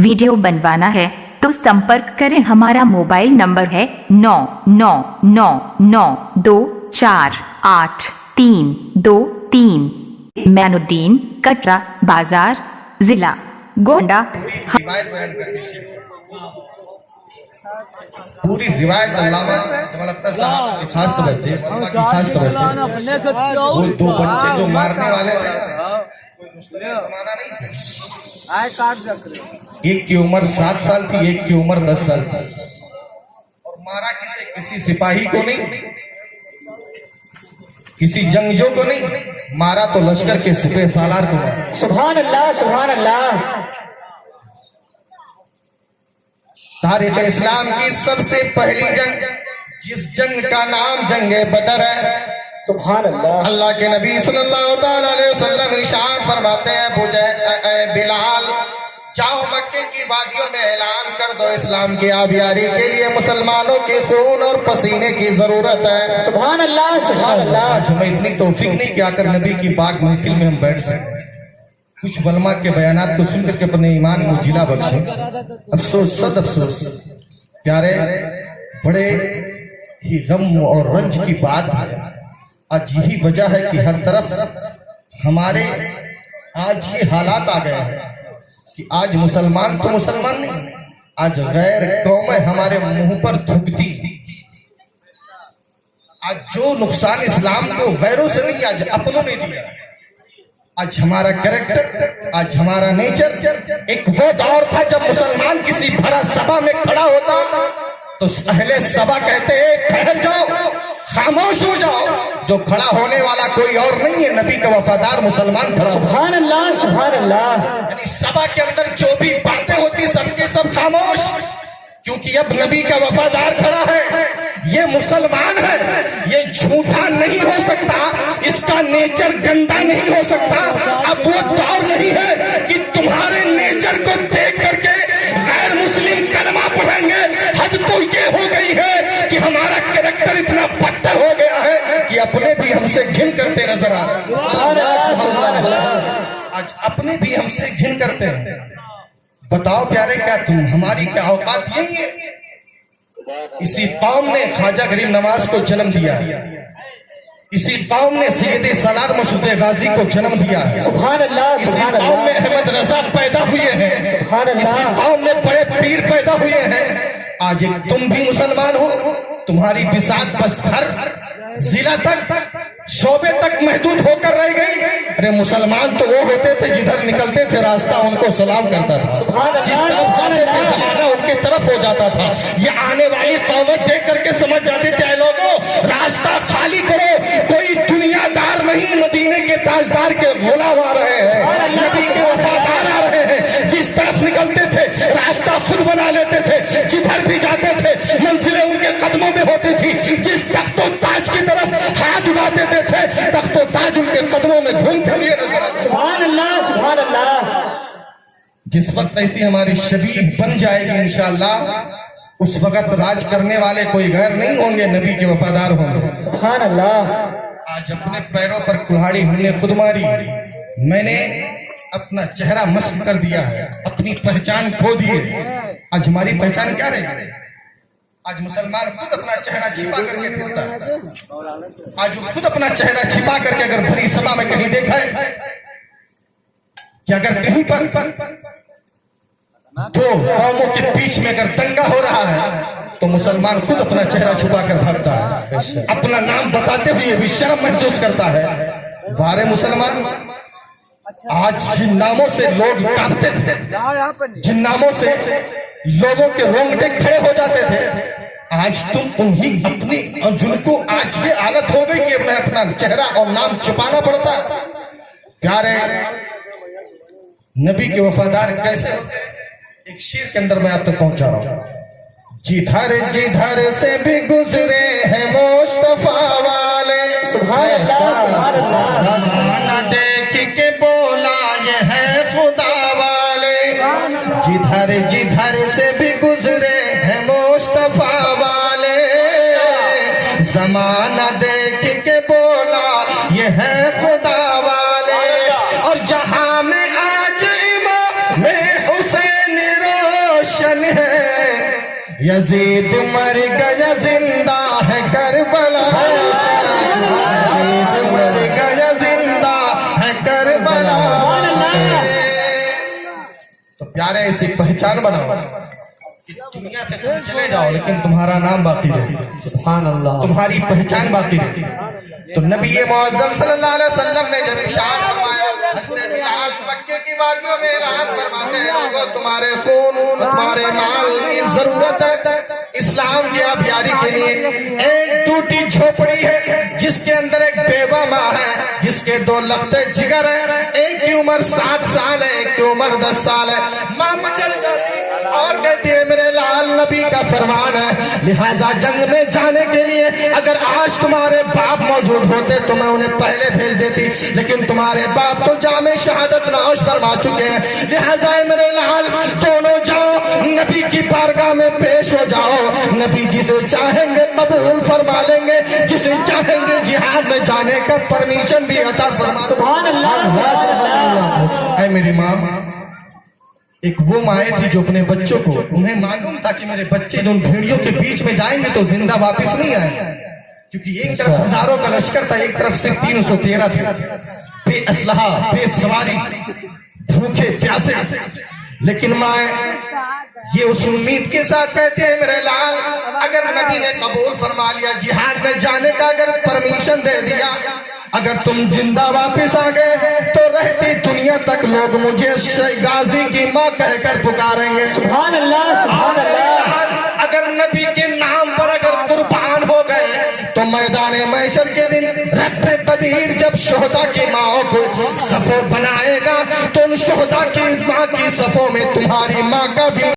Video बनवाना है तो संपर्क करें। हमारा मोबाइल नंबर है 9999248323। मैनुद्दीन, कटरा बाजार, जिला गोंडा। पूरी रिवायत अल्लामा जमाल अख्तर साहब की खास तवज्जो, वो दो बच्चे जो मारने वाले थे जमाना नहीं था। एक की उम्र 7 साल थी, एक की उम्र 10 साल थी, और मारा किसी सिपाही को नहीं, किसी जंगजू को नहीं मारा, तो लश्कर के सिपह सालार को मारा। सुभान अल्लाह, सुभान अल्लाह। तारीख इस्लाम की सबसे पहली जंग, जिस जंग का नाम जंगे बदर है, सुभान अल्लाह। अल्लाह के नबी सल्लल्लाहु अलैहि वसल्लम इरशाद फरमाते हैं, बिलाल जाओ मक्के की वादियों में ऐलान कर दो, इस्लाम की आबियारी के लिए मुसलमानों के खून और पसीने की जरूरत है। सुभान अल्लाह, सुभान अल्लाह। आज हमें इतनी तौफीक नहीं कि आकर नबी की पाक महफिल में हम बैठ सकें, कुछ वलमा के बयानात को सुनकर के अपने ईमान को जिला बख्शे। अफसोस, सद अफसोस प्यारे, बड़े ही गम और रंज की बात है। आज यही वजह है कि हर तरफ हमारे आज ये हालात आ गए हैं कि आज मुसलमान तो मुसलमान नहीं, आज गैर कौमें हमारे मुंह पर थूकती। आज जो नुकसान इस्लाम को गैरों से नहीं, आज अपनों ने दिया। आज हमारा कैरेक्टर, आज हमारा नेचर, एक वो दौर था जब मुसलमान किसी भरा सभा में खड़ा होता तो अहले सभा कहते ठहर जाओ, खामोश हो जाओ, जो खड़ा होने वाला कोई और नहीं है, नबी का वफादार मुसलमान खड़ा। सुभान अल्लाह, सुभान अल्लाह। यानी सभा के अंदर जो भी बातें होती सबके सब खामोश, क्योंकि अब नबी का वफादार खड़ा है, ये मुसलमान है, ये झूठा नहीं हो सकता, इसका नेचर गंदा नहीं हो सकता। अब वो दौर नहीं है कि तुम्हारे नेचर को देख करके गैर मुस्लिम कलमा पढ़ेंगे। हद तो ये हो गई है कि हमारा कैरेक्टर इतना पत्थर हो गया है कि अपने भी हमसे घिन करते नजर आ रहे हैं। आज अपने भी हमसे घिन करते हैं। बताओ प्यारे, क्या तुम हमारी क्या औकात यही है? इसी कौम ने ख्वाजा गरीब नवाज को जन्म दिया है, इसी कौम ने सैयद सलार मसूद गाजी को जन्म दिया है। सुभान अल्लाह, इसी कौम में अहमद रजा पैदा हुए हैं, इसी कौम में बड़े पीर पैदा हुए हैं। आज एक तुम भी मुसलमान हो, तुम्हारी बिसात बस हर जिला तक, शोबे तक महदूद होकर रह गई। अरे मुसलमान तो वो होते थे जिधर निकलते थे रास्ता उनको सलाम करता था, जिस तरफ जाते थे जमाना उनकी तरफ हो जाता था। ये आने वाली कौमत देख करके समझ जाते थे, लोगों रास्ता खाली करो, कोई दुनियादार नहीं, मदीने के ताजदार के गुलाम आ रहे हैं, नबी के वफादार आ रहे हैं। जिस तरफ निकलते थे रास्ता खुद बना लेते थे, जिधर भी जाते थे मंजिलें उनके कदमों में होती थी। जिस तख्तो ताज की तरफ हाथ उठाते थे, तख्तो ताज उनके कदमों में घूमते हुए नजर आते। सुभान अल्लाह, सुभान अल्लाह। जिस वक्त ऐसी हमारी शबीह बन जाएगी इंशाअल्लाह, उस वक्त राज करने वाले कोई गैर नहीं होंगे, नबी के वफादार होंगे। सुभान अल्लाह। आज अपने पैरों पर कुल्हाड़ी हमने खुद मारी, मैंने अपना चेहरा मस्क कर दिया है, अपनी पहचान खो दी है। आज हमारी पहचान क्या रहेगी? आज मुसलमान खुद अपना चेहरा छिपा करके फिरता है। आज वो खुद अपना चेहरा छिपा करके अगर भरी सभा में कहीं देखा है कि अगर कहीं पर दो कौमों के बीच में अगर दंगा हो रहा है तो मुसलमान खुद अपना चेहरा छुपा कर भागता है, अपना नाम बताते हुए भी शर्म महसूस करता है। वारे मुसलमान, आज जिन नामों से लोग कांपते थे, जिन नामों से लोगों के रोंगटे खड़े हो जाते थे, आज तुम उन्हीं अपनी, और जिनको आज ये हालत हो गई कि उन्हें अपना चेहरा और नाम छुपाना पड़ता है। प्यारे, नबी के वफादार कैसे होते हैं, एक शेर के अंदर मैं आप तक पहुंचा रहा हूं। जिधर जिधर से भी गुजरे हैं मुस्तफा वाले, सुभान अल्लाह, सुभान अल्लाह। जमाना देख के बोला ये है खुदा वाले, जिधर जिधर से भी गुजरे हैं मुस्तफा वाले, जमाना देख के बोला ये है खुदा वाले। और जहां में आज इमाम हुसैन रो یزید مر گیا زندہ ہے کربلا، یزید مر گیا زندہ ہے کربلا۔ تو پیارے ایسی پہچان بناؤ کہ دنیا سے تم چلے جاؤ لیکن تمہارا نام باقی رہے، سبحان اللہ، تمہاری پہچان باقی رہے۔ تو نبی معظم صلی اللہ علیہ وسلم نے جب ارشاد فرمایا، حضرت بلال مکے کی وادیوں میں اعلان فرماتے ہیں، لوگوں تمہارے خون اور تمہارے مال کی ضرورت ہے اسلام کی آبیاری کے لیے۔ ایک ٹوٹی جھوپڑی ہے جس کے اندر ایک بیوہ ماں ہے، جس کے 2 لختے جگر ہیں، ایک کی عمر 7 سال ہے، ایک کی عمر 10 سال ہے۔ ماں مچل جاتی اور کہتی ہے میرے لال نبی کا فرمان ہے، لہذا جنگ میں جانے کے لیے اگر آج تمہارے باپ موجود ہوتے تو میں انہیں پہلے بھیج دیتی، لیکن تمہارے باپ تو جام شہادت نوش فرما چکے ہیں، لہذا میرے لال دونوں جاؤ نبی کی بارگاہ میں پیش ہو جاؤ، نبی جسے چاہیں گے قبول فرما لیں گے، جسے چاہیں گے جہاد میں جانے کا پرمیشن بھی عطا فرما۔ سبحان اللہ، اے میری ماں، ایک وہ مائیں تھی جو اپنے بچوں کو، انہیں معلوم تھا کہ میرے بچے جو ان بھیڑیوں کے بیچ میں جائیں گے تو زندہ واپس نہیں آئیں گے، کیونکہ ایک طرف ہزاروں کا لشکر تھا، ایک طرف صرف 313 تھے، بے اسلحہ، بے سواری، بھوکے پیاسے۔ لیکن مائیں یہ اس امید کے ساتھ کہتے ہیں میرے لال اگر نبی نے قبول فرما لیا، جہاد میں جانے کا اگر پرمیشن دے دیا، اگر تم زندہ واپس آ گئے تو رہتی دنیا تک لوگ مجھے غازی کی ماں کہہ کر پکاریں گے۔ سبحان اللہ، سبحان اللہ۔ اگر نبی کے نام پر اگر قربان ہو گئے تو میدان محشر کے دن رب قدیر جب شہداء کی ماں کو صفوں بنائے گا تو ان شہداء کی ماں کی صفوں میں تمہاری ماں کا بھی